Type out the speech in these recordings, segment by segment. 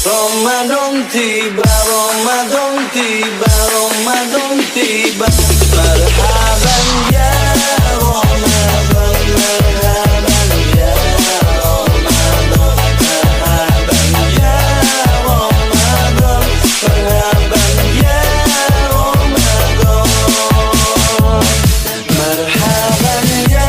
Ramadan tiba, Ramadan tiba, Ramadan tiba. Marhaban ya Ramadan, marhaban ya Ramadan, marhaban ya Ramadan, marhaban ya Ramadan, marhaban ya Ramadan, marhaban ya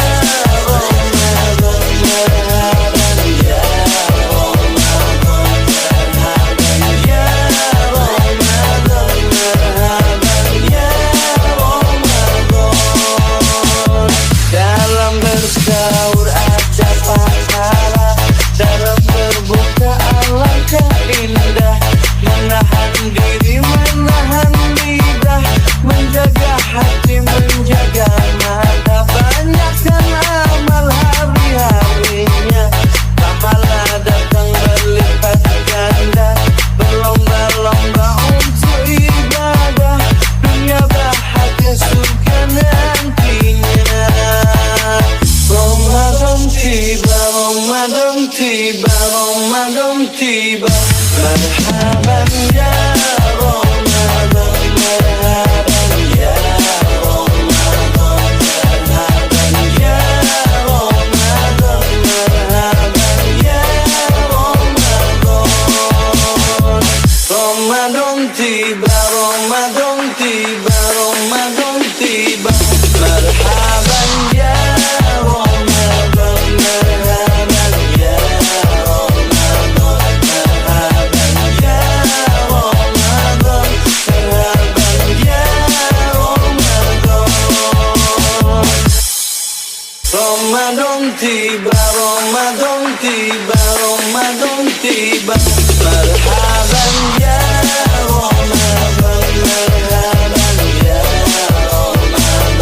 bersaur ada pahala, dalam berbuka alangkah indah. Menahan diri, menahan lidah, menjaga hati, menjaga mata. Banyakkan amal hari-harinya, pahala datang berlipat ganda. Berlomba-lomba untuk ibadah, dunia bahagia surga nantinya. Ramadan tiba, Ramadan tiba, Ramadan tiba. Marhaban ya Ramadan, marhaban ya Ramadan, marhaban ya Ramadan, marhaban ya Ramadan. Ramadan tiba, Ramadan tiba, Ramadan tiba. Marhaban ya Ramadan tiba, Ramadan tiba, Ramadan tiba. Marhaban ya Ramadan, marhaban ya Ramadan,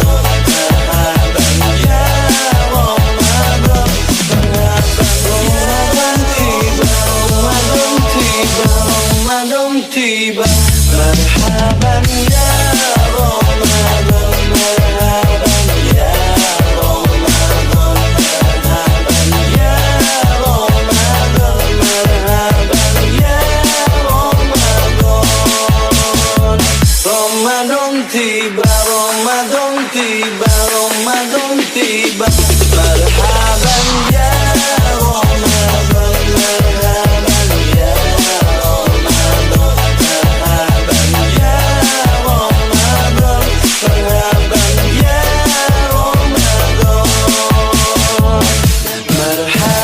marhaban ya Ramadan, marhaban tiba, Ramadan tiba, Ramadan tiba. Marhaban ya Ramadan, marhaban ya Ramadan tiba, Ramadan tiba, Ramadan tiba. Marhaban ya Ramadan, marhaban ya Ramadan, marhaban ya Ramadan, marhaban ya Ramadan, marhaban ya Ramadan, marhaban ya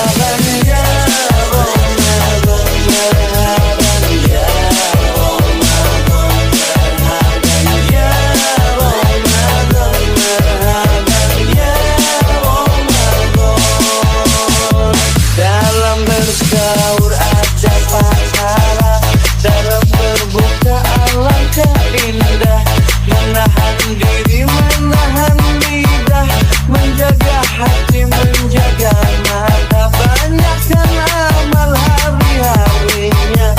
bersaur ada pahala, dalam berbuka alangkah indah. Menahan diri, menahan lidah, menjaga hati, menjaga mata. Banyakkan amal hari-harinya,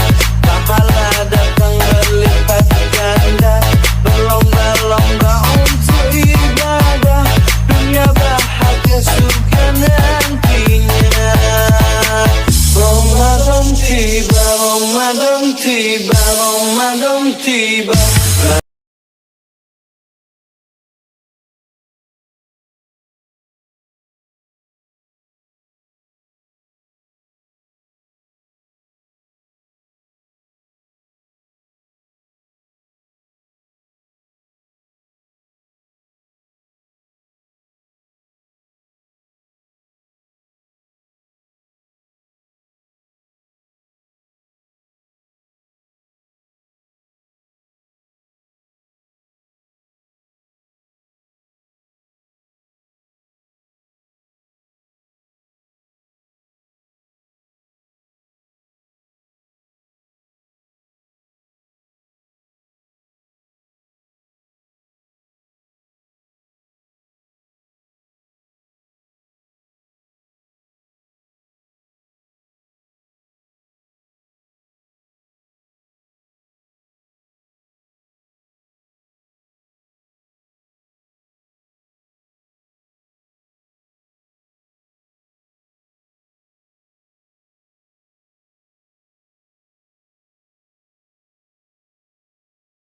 pahala datang berlipat ganda. Berlomba-lomba untuk ibadah, dunia bahagia surga nantinya. Ramadan tiba, Ramadan tiba, Ramadan tiba.